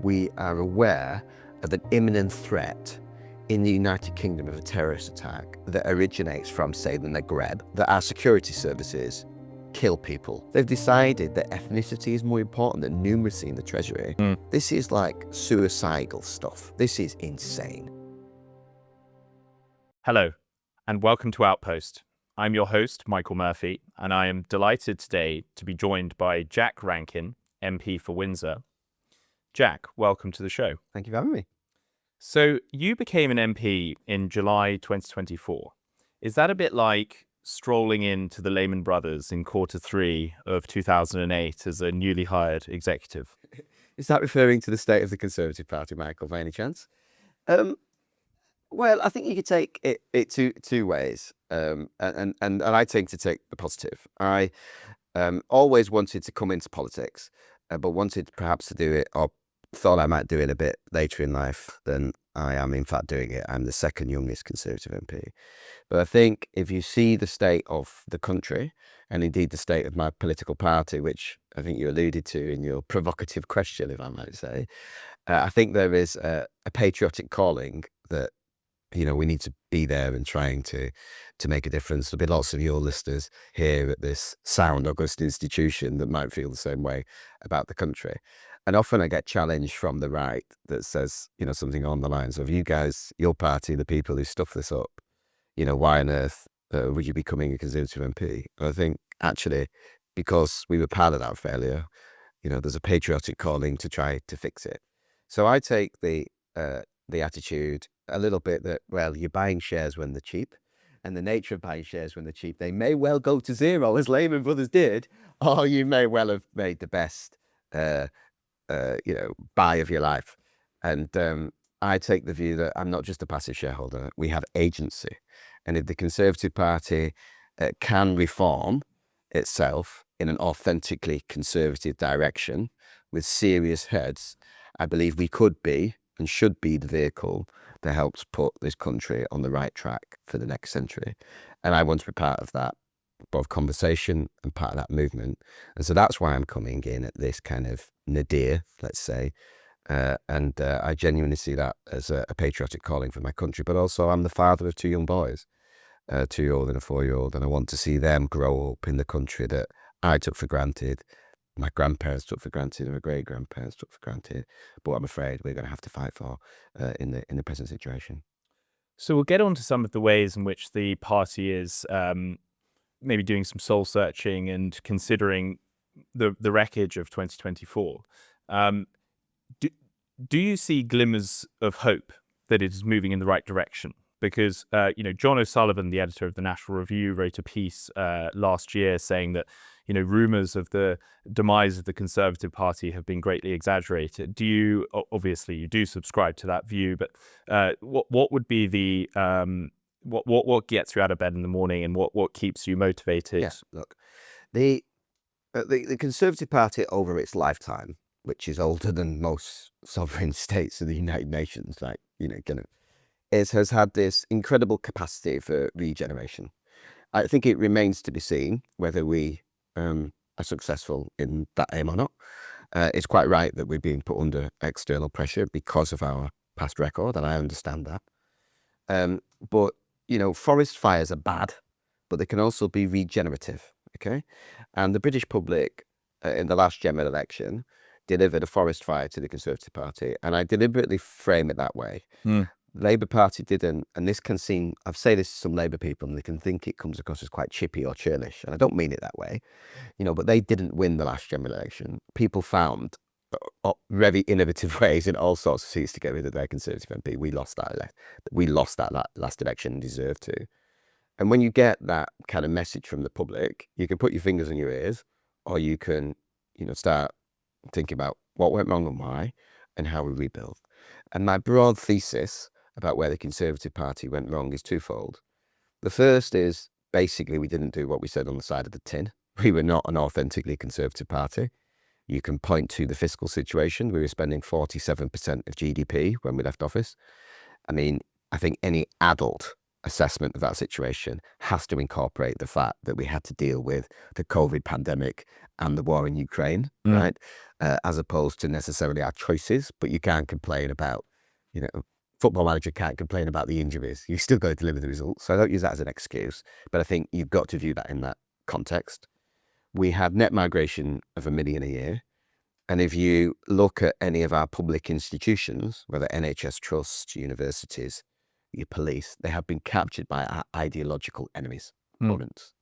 we are aware of an imminent threat in the United Kingdom of a terrorist attack that originates from, say, the Maghreb, that our security services kill people. They've decided that ethnicity is more important than numeracy in the Treasury. This is like suicidal stuff. This is insane. Hello, and welcome to Outpost. I'm your host, Michael Murphy, and I am delighted today to be joined by Jack Rankin, MP for Windsor. Jack, welcome to the show. Thank you for having me. So you became an MP in July 2024. Is that a bit like strolling into the Lehman Brothers in Q3 of 2008 as a newly hired executive? Is that referring to the state of the Conservative Party, Michael, by any chance? Well, I think you could take it two ways, and I tend to take the positive. I always wanted to come into politics, but wanted perhaps to do it, or thought I might do it a bit later in life than I am in fact doing it. I'm the second youngest Conservative MP. But I think if you see the state of the country, and indeed the state of my political party, which I think you alluded to in your provocative question, if I might say, I think there is a patriotic calling that, you know, we need to be there and trying to make a difference. There'll be lots of your listeners here at this sound august institution that might feel the same way about the country. And often I get challenged from the right that says, you know, something on the lines of, you guys, your party, the people who stuff this up, you know, why on earth would you be becoming a Conservative MP? And I think actually, because we were part of that failure, you know, there's a patriotic calling to try to fix it. So I take the attitude a little bit that, well, you're buying shares when they're cheap, and the nature of buying shares when they're cheap, they may well go to zero, as Lehman Brothers did, or you may well have made the best buy of your life. And I take the view that I'm not just a passive shareholder. We have agency. And if the Conservative Party can reform itself in an authentically conservative direction with serious heads, I believe we could be and should be the vehicle that helps put this country on the right track for the next century. And I want to be part of that, both conversation and part of that movement. And so that's why I'm coming in at this kind of nadir, let's say. And I genuinely see that as a patriotic calling for my country. But also I'm the father of two young boys, a 2-year-old and a 4-year-old. And I want to see them grow up in the country that I took for granted, my grandparents took for granted, and my great-grandparents took for granted. But I'm afraid we're going to have to fight for in the present situation. So we'll get on to some of the ways in which the party is maybe doing some soul searching and considering the wreckage of 2024. Do you see glimmers of hope that it is moving in the right direction? Because, John O'Sullivan, the editor of the National Review, wrote a piece last year saying that, rumours of the demise of the Conservative Party have been greatly exaggerated. Obviously you do subscribe to that view, but what would be the, what gets you out of bed in the morning, and what keeps you motivated? Yeah, look, the Conservative Party over its lifetime, which is older than most sovereign states of the United Nations, like, has had this incredible capacity for regeneration. I think it remains to be seen whether we are successful in that aim or not. It's quite right that we're being put under external pressure because of our past record, and I understand that. But, forest fires are bad, but they can also be regenerative, okay? And the British public in the last general election delivered a forest fire to the Conservative Party, and I deliberately frame it that way. Labour Party didn't, and this can seem, I've said this to some Labour people, and they can think it comes across as quite chippy or churlish, and I don't mean it that way, but they didn't win the last general election. People found very innovative ways in all sorts of seats to get rid of their Conservative MP. We lost that last election and deserved to. And when you get that kind of message from the public, you can put your fingers in your ears, or you can, start thinking about what went wrong and why, and how we rebuild. And my broad thesis about where the Conservative Party went wrong is twofold. The first is basically we didn't do what we said on the side of the tin. We were not an authentically Conservative party. You can point to the fiscal situation. We were spending 47% of GDP when we left office. I mean, I think any adult assessment of that situation has to incorporate the fact that we had to deal with the COVID pandemic and the war in Ukraine, right? As opposed to necessarily our choices. But you can't complain about, football manager can't complain about the injuries. You still got to deliver the results. So I don't use that as an excuse, but I think you've got to view that in that context. We have net migration of 1 million a year. And if you look at any of our public institutions, whether NHS trusts, universities, your police, they have been captured by our ideological enemies, opponents.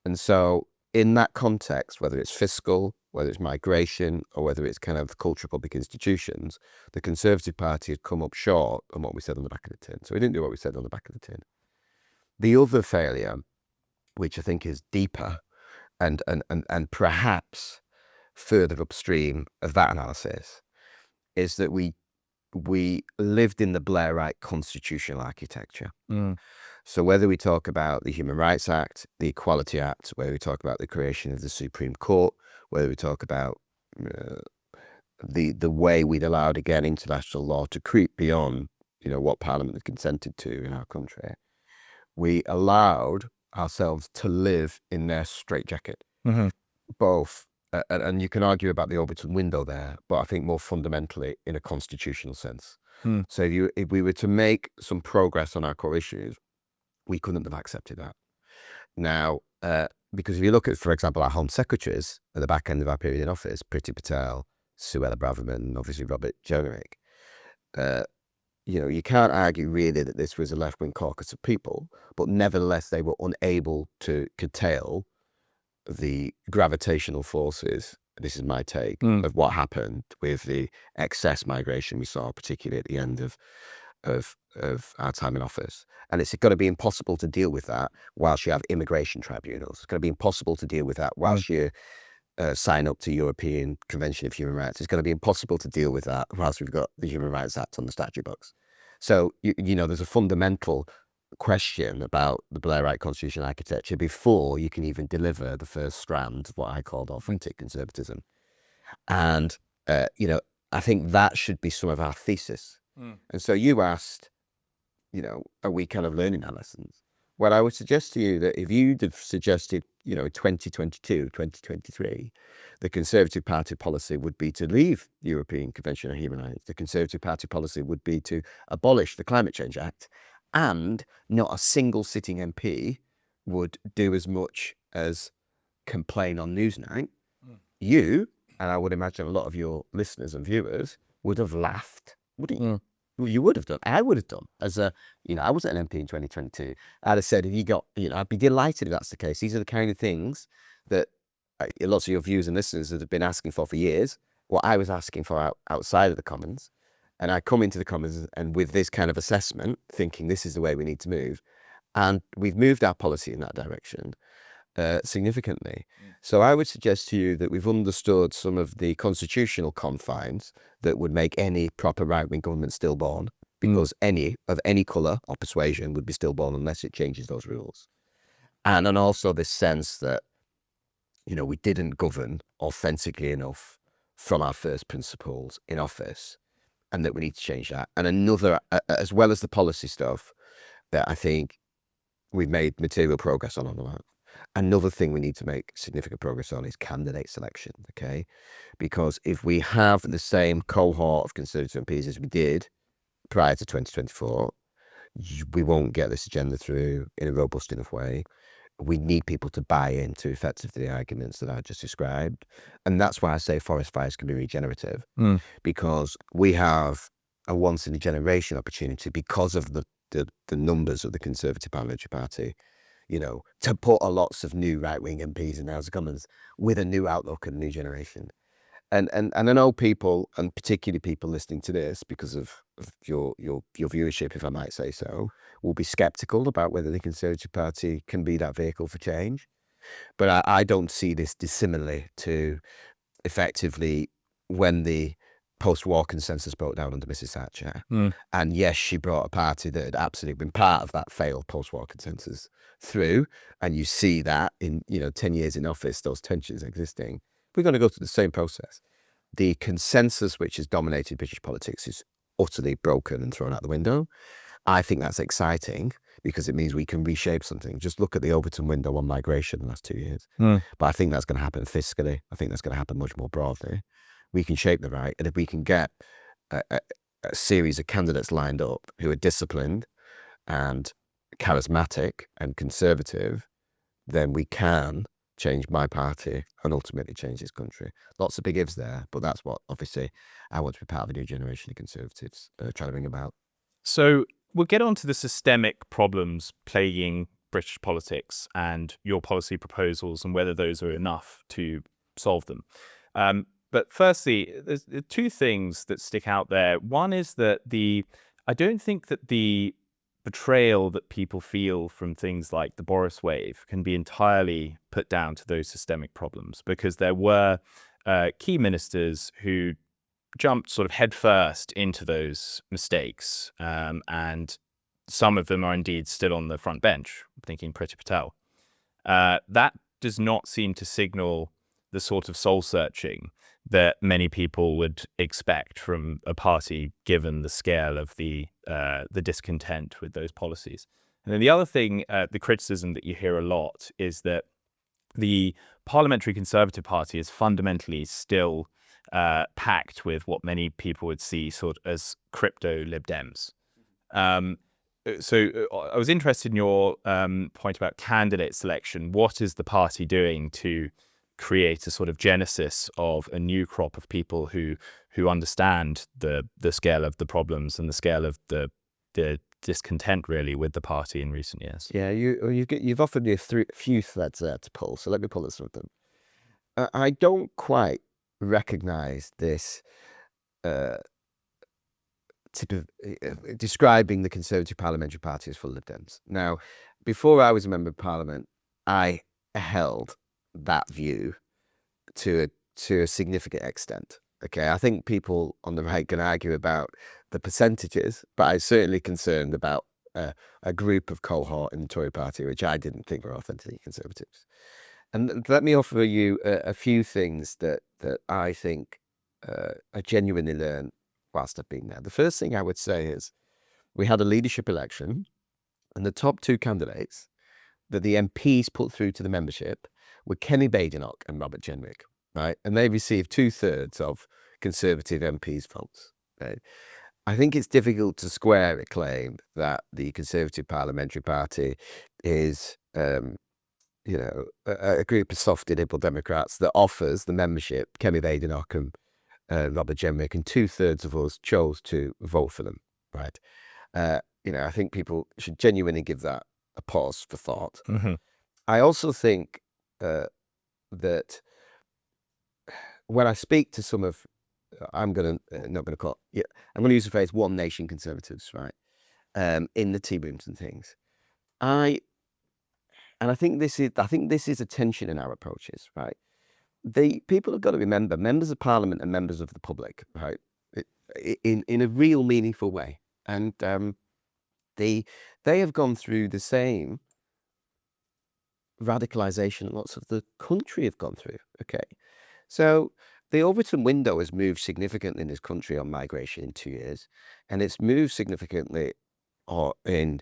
And so in that context, whether it's fiscal, whether it's migration, or whether it's kind of the culture of public institutions, the Conservative Party had come up short on what we said on the back of the tin. So we didn't do what we said on the back of the tin. The other failure, which I think is deeper and perhaps further upstream of that analysis, is that we lived in the Blairite constitutional architecture. So whether we talk about the Human Rights Act, the Equality Act, whether we talk about the creation of the Supreme Court, whether we talk about the way we'd allowed, again, international law to creep beyond, what Parliament had consented to in our country, we allowed ourselves to live in their straitjacket. Both, and you can argue about the orbital window there, but I think more fundamentally in a constitutional sense. So if we were to make some progress on our core issues, we couldn't have accepted that. Now, because if you look at, for example, our Home Secretaries at the back end of our period in office, Priti Patel, Suella Braverman, obviously Robert Jernick, you can't argue really that this was a left-wing caucus of people, but nevertheless they were unable to curtail the gravitational forces, this is my take, of what happened with the excess migration we saw, particularly at the end of our time in office. And it's going to be impossible to deal with that whilst you have immigration tribunals. It's going to be impossible to deal with that whilst you sign up to European Convention of Human Rights. It's going to be impossible to deal with that whilst we've got the Human Rights Act on the statute books. So, there's a fundamental question about the Blairite constitutional architecture before you can even deliver the first strand of what I called authentic conservatism. And, I think that should be some of our thesis. And so you asked, are we kind of learning our lessons? Well, I would suggest to you that if you'd have suggested, 2022, 2023, the Conservative Party policy would be to leave the European Convention on Human Rights. The Conservative Party policy would be to abolish the Climate Change Act, and not a single sitting MP would do as much as complain on Newsnight. You, and I would imagine a lot of your listeners and viewers, would have laughed, wouldn't you? Well, you would have done. I would have done. I wasn't an MP in 2022. I'd have said, if you got, I'd be delighted if that's the case. These are the kind of things that lots of your viewers and listeners have been asking for years. What I was asking for outside of the Commons. And I come into the Commons and with this kind of assessment, thinking this is the way we need to move. And we've moved our policy in that direction significantly. So I would suggest to you that we've understood some of the constitutional confines that would make any proper right-wing government stillborn, because any of any colour or persuasion would be stillborn unless it changes those rules. And also this sense that, we didn't govern authentically enough from our first principles in office, and that we need to change that. And another, as well as the policy stuff that I think we've made material progress on that. Another thing we need to make significant progress on is candidate selection, okay? Because if we have the same cohort of Conservative MPs as we did prior to 2024, we won't get this agenda through in a robust enough way. We need people to buy into effectively the arguments that I just described. And that's why I say forest fires can be regenerative, because we have a once-in-a-generation opportunity because of the numbers of the Conservative Parliamentary Party, to put lots of new right-wing MPs in the House of Commons with a new outlook and a new generation. And I know people, and particularly people listening to this because of your viewership, if I might say so, will be sceptical about whether the Conservative Party can be that vehicle for change. But I don't see this dissimilarly to effectively when the post-war consensus broke down under Mrs. Thatcher. And yes, she brought a party that had absolutely been part of that failed post-war consensus through. And you see that in, 10 years in office, those tensions existing. We're going to go through the same process. The consensus which has dominated British politics is utterly broken and thrown out the window. I think that's exciting because it means we can reshape something. Just look at the Overton window on migration in the last 2 years. But I think that's going to happen fiscally. I think that's going to happen much more broadly. We can shape the right. And if we can get a series of candidates lined up who are disciplined and charismatic and conservative, then we can change my party and ultimately change this country. Lots of big ifs there, but that's what obviously I want to be part of a new generation of conservatives trying to bring about. So we'll get on to the systemic problems plaguing British politics and your policy proposals and whether those are enough to solve them. But firstly, there's two things that stick out there. One is that I don't think that the betrayal that people feel from things like the Boris wave can be entirely put down to those systemic problems, because there were key ministers who jumped sort of headfirst into those mistakes, and some of them are indeed still on the front bench. I'm thinking Priti Patel. That does not seem to signal the sort of soul searching that many people would expect from a party, given the scale of the discontent with those policies. And then the other thing, the criticism that you hear a lot, is that the Parliamentary Conservative Party is fundamentally still packed with what many people would see sort of as crypto Lib Dems. So I was interested in your point about candidate selection. What is the party doing to create a sort of genesis of a new crop of people who understand the scale of the problems and the scale of the discontent really with the party in recent years? Yeah, you've offered me a few threads there to pull, so let me pull at some of them. I don't quite recognise this type of describing the Conservative Parliamentary Party as full of Dems. Now, before I was a member of Parliament, I held that view to a significant extent. Okay, I think people on the right can argue about the percentages, but I'm certainly concerned about a group of cohort in the Tory party which I didn't think were authentically conservatives. And let me offer you a few things that I think I genuinely learned whilst I've been there. The first thing I would say is we had a leadership election, and the top two candidates that the MPs put through to the membership were Kemi Badenoch and Robert Jenrick, right? And they received 2/3 of Conservative MPs' votes. Right? I think it's difficult to square a claim that the Conservative Parliamentary Party is, a group of softy Liberal Democrats that offers the membership Kemi Badenoch and Robert Jenrick, and 2/3 of us chose to vote for them, right? I think people should genuinely give that a pause for thought. Mm-hmm. I also think that when I speak to some of, I'm going to use the phrase "one nation conservatives," right? In the tea rooms and things, I think this is a tension in our approaches, right? The people have got to remember, members of Parliament are members of the public, right? In a real meaningful way, and they have gone through the same radicalization lots of the country have gone through. Okay, so the Overton window has moved significantly in this country on migration in 2 years, and it's moved significantly in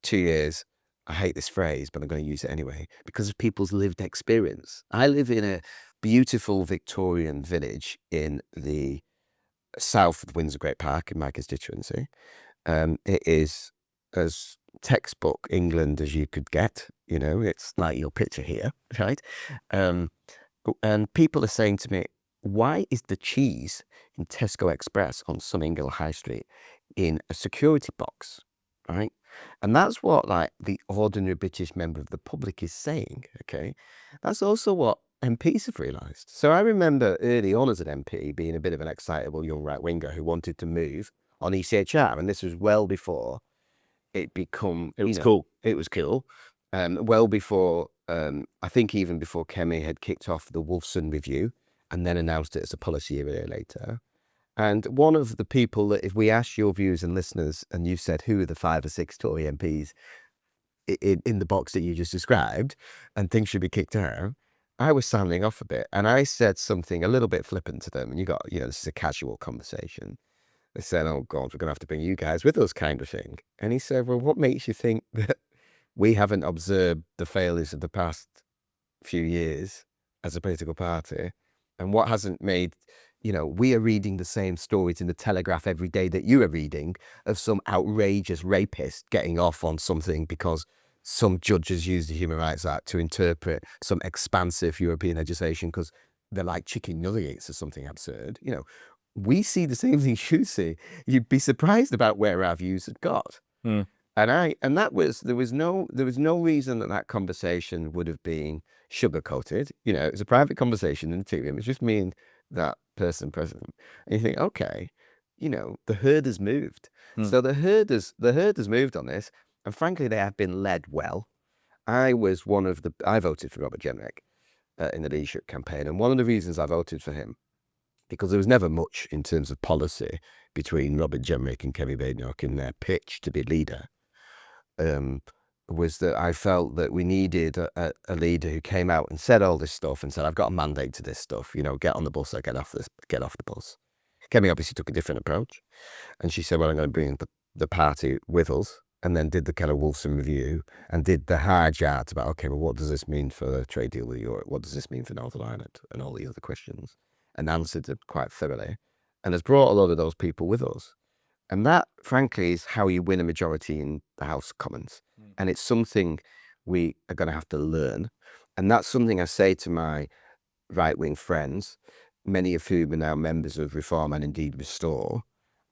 2 years. I hate this phrase, but I'm going to use it anyway, because of people's lived experience. I live in a beautiful Victorian village in the south of Windsor Great Park in my constituency. It is as textbook England as you could get. It's like your picture here, right? And people are saying to me, why is the cheese in Tesco Express on Sunninghill High Street in a security box, right? And that's what the ordinary British member of the public is saying, okay? That's also what MPs have realised. So I remember early on as an MP being a bit of an excitable young right-winger who wanted to move on ECHR, and this was well before it was cool. It was cool. Well before, I think even before Kemi had kicked off the Wolfson review and then announced it as a policy a year later. And one of the people that, if we asked your viewers and listeners and you said who are the 5 or 6 Tory MPs in the box that you just described and things should be kicked out, I was sounding off a bit, and I said something a little bit flippant to them, and you got, this is a casual conversation. They said, "Oh God, we're going to have to bring you guys with us," kind of thing. And he said, "Well, what makes you think that we haven't observed the failures of the past few years as a political party, and what hasn't made, we are reading the same stories in the Telegraph every day that you are reading of some outrageous rapist getting off on something because some judges use the Human Rights Act to interpret some expansive European legislation because they're like chicken nuggets or something absurd. We see the same things you see. You'd be surprised about where our views had got." Mm. And there was no reason that conversation would have been sugar-coated. It was a private conversation in the tea room. It's just me and that person present. And you think, okay, the herd has moved. So the herd has moved on this, and frankly, they have been led well. I voted for Robert Jenrick in the leadership campaign, and one of the reasons I voted for him, because there was never much in terms of policy between Robert Jenrick and Kevin Badenoch in their pitch to be leader, was that I felt that we needed a leader who came out and said all this stuff and said, "I've got a mandate to this stuff, get on the bus or get off the bus." Kemi obviously took a different approach, and she said, "Well, I'm going to bring the party with us," and then did the kind of Wolfson review and did the hard yards about, okay, well, what does this mean for the trade deal with Europe? What does this mean for Northern Ireland? And all the other questions, and answered it quite thoroughly, and has brought a lot of those people with us. And that, frankly, is how you win a majority in the House of Commons. And it's something we are going to have to learn. And that's something I say to my right-wing friends, many of whom are now members of Reform and indeed Restore.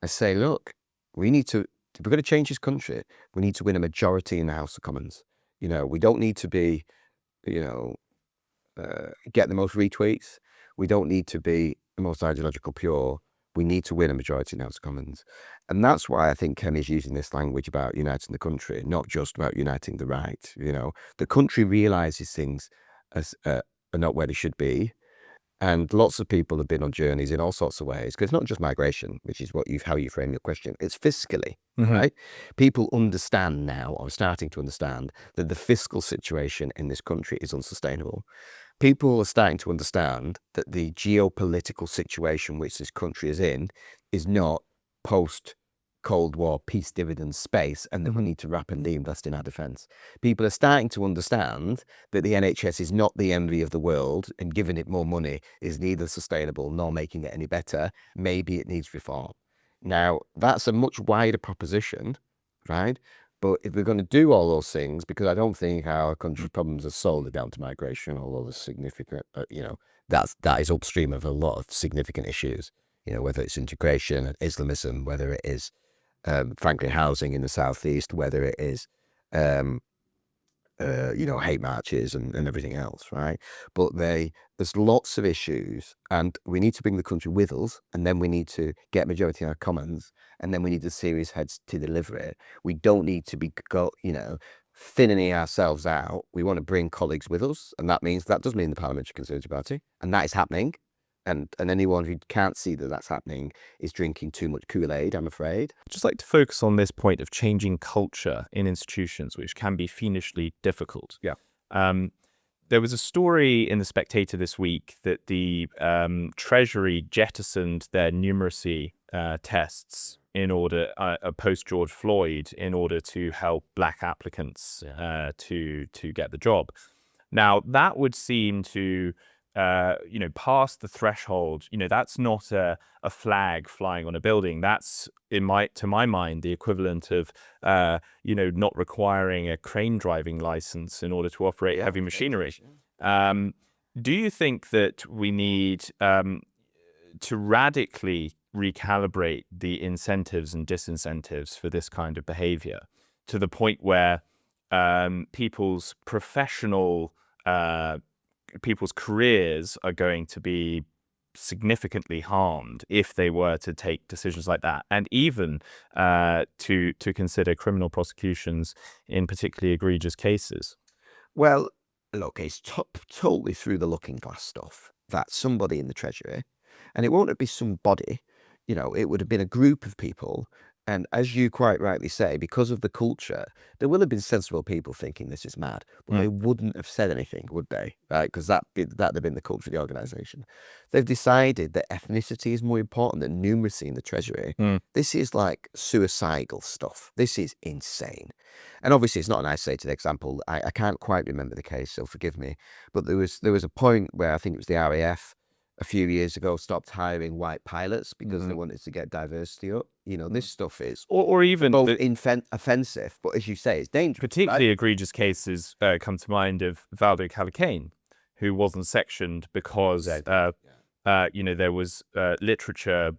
I say, look, we need to, if we're going to change this country, we need to win a majority in the House of Commons. We don't need to be, get the most retweets. We don't need to be the most ideological pure. We need to win a majority in the House of Commons. And that's why I think Kemi's using this language about uniting the country, not just about uniting the right. The country realises things as are not where they should be. And lots of people have been on journeys in all sorts of ways, because it's not just migration, which is how you frame your question. It's fiscally, right? People understand now, or are starting to understand, that the fiscal situation in this country is unsustainable. People are starting to understand that the geopolitical situation which this country is in is not post-Cold War peace dividend space, and that we need to rapidly invest in our defence. People are starting to understand that the NHS is not the envy of the world, and giving it more money is neither sustainable nor making it any better. Maybe it needs reform. Now, that's a much wider proposition, right? But if we're going to do all those things, because I don't think our country's problems are solely down to migration, although there's significant, that is upstream of a lot of significant issues, whether it's integration and Islamism, whether it is, frankly, housing in the southeast, whether it is, hate marches and everything else, right? But there's lots of issues, and we need to bring the country with us, and then we need to get majority in our Commons, and then we need the serious heads to deliver it. We don't need to be, thinning ourselves out. We want to bring colleagues with us, and that does mean the Parliamentary Conservative Party, and that is happening. And anyone who can't see that that's happening is drinking too much Kool-Aid, I'm afraid. I'd just like to focus on this point of changing culture in institutions, which can be fiendishly difficult. Yeah. There was a story in The Spectator this week that the Treasury jettisoned their numeracy tests in order, post George Floyd, in order to help black applicants to get the job. Now, that would seem to past the threshold. That's not a flag flying on a building. That's, to my mind, the equivalent of not requiring a crane driving license in order to operate heavy machinery. Do you think that we need to radically recalibrate the incentives and disincentives for this kind of behavior, to the point where people's careers are going to be significantly harmed if they were to take decisions like that, and even to consider criminal prosecutions in particularly egregious cases? Well, look, it's totally through the looking glass stuff that somebody in the Treasury, and it won't be somebody, it would have been a group of people, And as you quite rightly say, because of the culture, there will have been sensible people thinking this is mad, but they wouldn't have said anything, would they? Right? Because that'd have been the culture of the organisation. They've decided that ethnicity is more important than numeracy in the Treasury. This is like suicidal stuff. This is insane. And obviously, it's not an isolated example. I can't quite remember the case, so forgive me. But there was a point where I think it was the RAF a few years ago stopped hiring white pilots because they wanted to get diversity up. You know, this stuff is or even both offensive, but as you say, it's dangerous. particularly right? egregious cases come to mind of Valdo Callicane, who wasn't sectioned because there was literature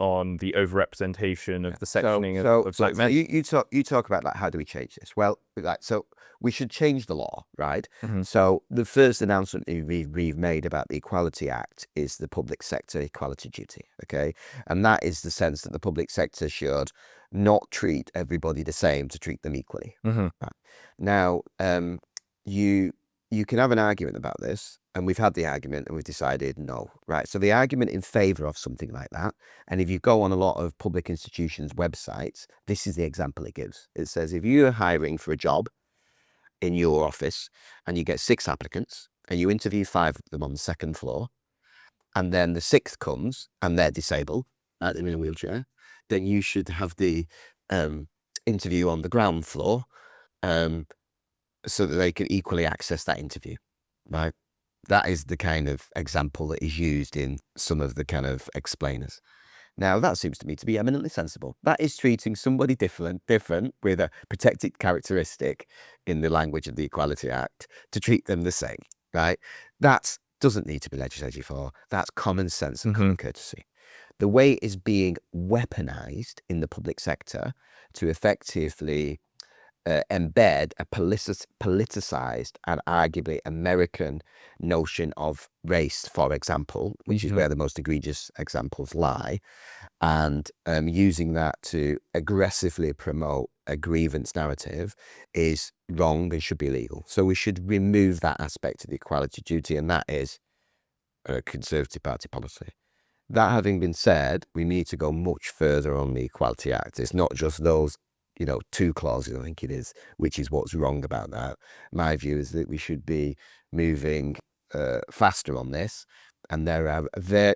on the overrepresentation of the sectioning of black men. You talk about like how do we change this? Well, so we should change the law, right? So the first announcement we've made about the Equality Act is the public sector equality duty, okay? And that is the sense that the public sector should not treat everybody the same, to treat them equally. Right? Now, you can have an argument about this, and we've had the argument and we've decided no, right? So the argument in favour of something like that, and if you go on a lot of public institutions' websites, this is the example it gives. It says if you're hiring for a job in your office and you get 6 applicants and you interview 5 of them on the second floor, and then the 6th comes and they're disabled, they're in a wheelchair, then you should have the interview on the ground floor so that they can equally access that interview, right? That is the kind of example that is used in some of the kind of explainers. Now, that seems to me to be eminently sensible. That is treating somebody different with a protected characteristic in the language of the Equality Act to treat them the same, right? That doesn't need to be legislated for. That's common sense and common courtesy. The way it is being weaponized in the public sector to effectively embed a politicized and arguably American notion of race, for example, which is where the most egregious examples lie, and using that to aggressively promote a grievance narrative is wrong and should be illegal. So we should remove that aspect of the equality duty, and that is a Conservative Party policy. That having been said, we need to go much further on the Equality Act. It's not just those 2 clauses, I think it is, which is what's wrong about that. My view is that we should be moving faster on this, and there are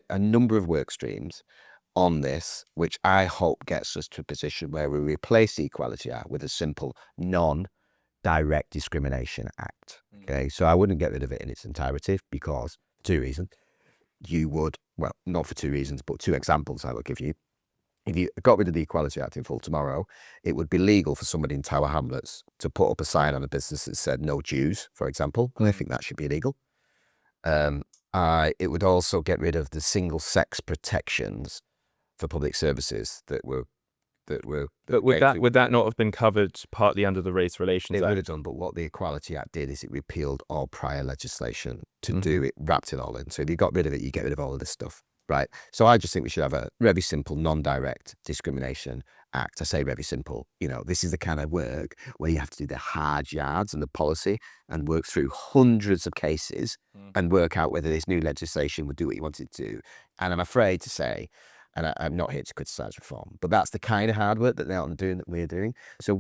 a number of work streams on this, which I hope gets us to a position where we replace the Equality Act with a simple non-direct discrimination act. Okay, so I wouldn't get rid of it in its entirety because, for 2 reasons. You would, well, not for 2 reasons, but 2 examples I will give you. If you got rid of the Equality Act in full tomorrow, it would be legal for somebody in Tower Hamlets to put up a sign on a business that said no Jews, for example. And I think that should be illegal. It would also get rid of the single-sex protections for public services that were. But would that not have been covered partly under the Race Relations Act? It would have done, but what the Equality Act did is it repealed all prior legislation to do it, wrapped it all in. So if you got rid of it, you get rid of all of this stuff. Right. So I just think we should have a very simple non-direct discrimination act. I say very simple. This is the kind of work where you have to do the hard yards and the policy and work through hundreds of cases and work out whether this new legislation would do what you want it to do. And I'm afraid to say, and I'm not here to criticize reform, but that's the kind of hard work that they're not doing that we're doing. So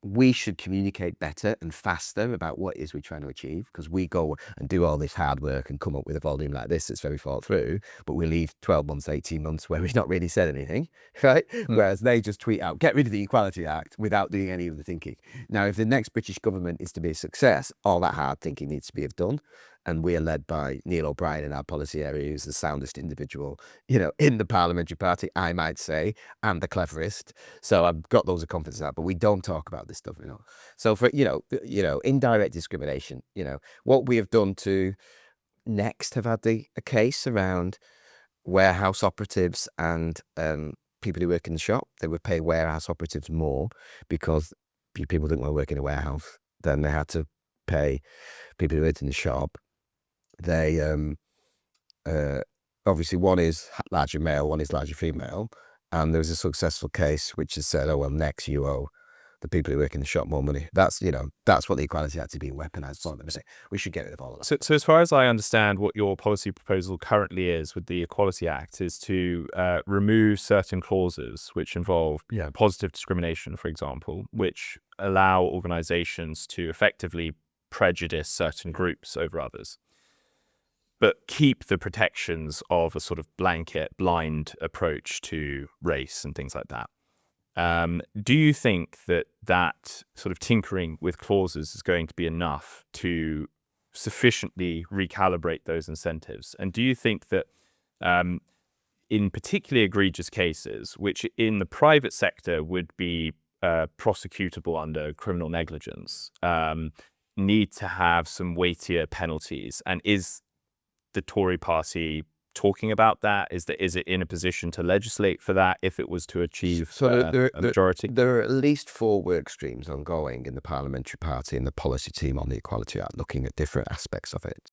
we should communicate better and faster about what it is we're trying to achieve, because we go and do all this hard work and come up with a volume like this that's very thought through, but we leave 12 months, 18 months where we've not really said anything, right? Whereas they just tweet out, get rid of the Equality Act without doing any of the thinking. Now, if the next British government is to be a success, all that hard thinking needs to be done. And we are led by Neil O'Brien in our policy area, who's the soundest individual, in the parliamentary party, I might say, and the cleverest. So I've got loads of confidence in that, but we don't talk about this stuff, So for, indirect discrimination, what we have done to Next have had a case around warehouse operatives and people who work in the shop. They would pay warehouse operatives more because people didn't want to work in a warehouse. Then they had to pay people who worked in the shop. They obviously one is largely male, one is largely female, and there was a successful case which has said, oh well, Next, you owe the people who work in the shop more money. That's that's what the Equality Act is being weaponised for. They say we should get rid of all of that. So as far as I understand, what your policy proposal currently is with the Equality Act is to remove certain clauses which involve positive discrimination, for example, which allow organisations to effectively prejudice certain groups over others, but keep the protections of a sort of blanket, blind approach to race and things like that. Do you think that that sort of tinkering with clauses is going to be enough to sufficiently recalibrate those incentives? And do you think that in particularly egregious cases, which in the private sector would be prosecutable under criminal negligence, need to have some weightier penalties? And is the Tory party talking about that? Is it in a position to legislate for that if it was to achieve a majority? There are at least 4 work streams ongoing in the parliamentary party and the policy team on the Equality Act looking at different aspects of it.